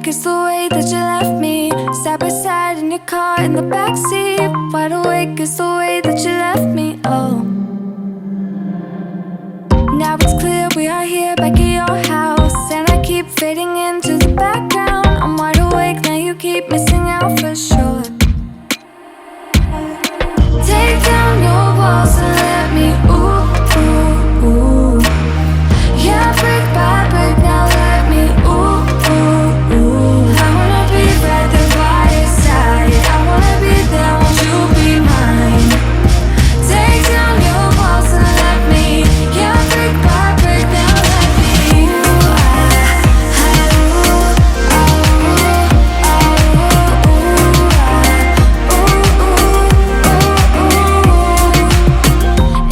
awake is the way that you left me, side by side in your car in the backseat. Wide awake is the way that you left me, oh. Now it's clear we are here back at your house, and I keep fading into the background. I'm wide awake, now you keep missing out for sure. Take down your walls and let me ooh, ooh, ooh. Yeah, brick by brick, now let me ooh, ooh, ooh. I wanna be right there by your side, I wanna be there, won't you be mine? Take down your walls and let me, yeah, brick by brick, now let me ooh,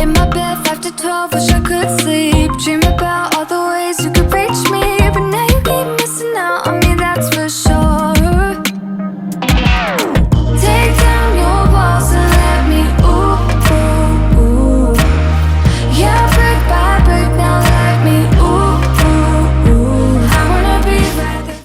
in my bed 5 to 12, wish I could sleep. Dream about all the ways you could reach me, but now you keep missing out on me, that's for sure.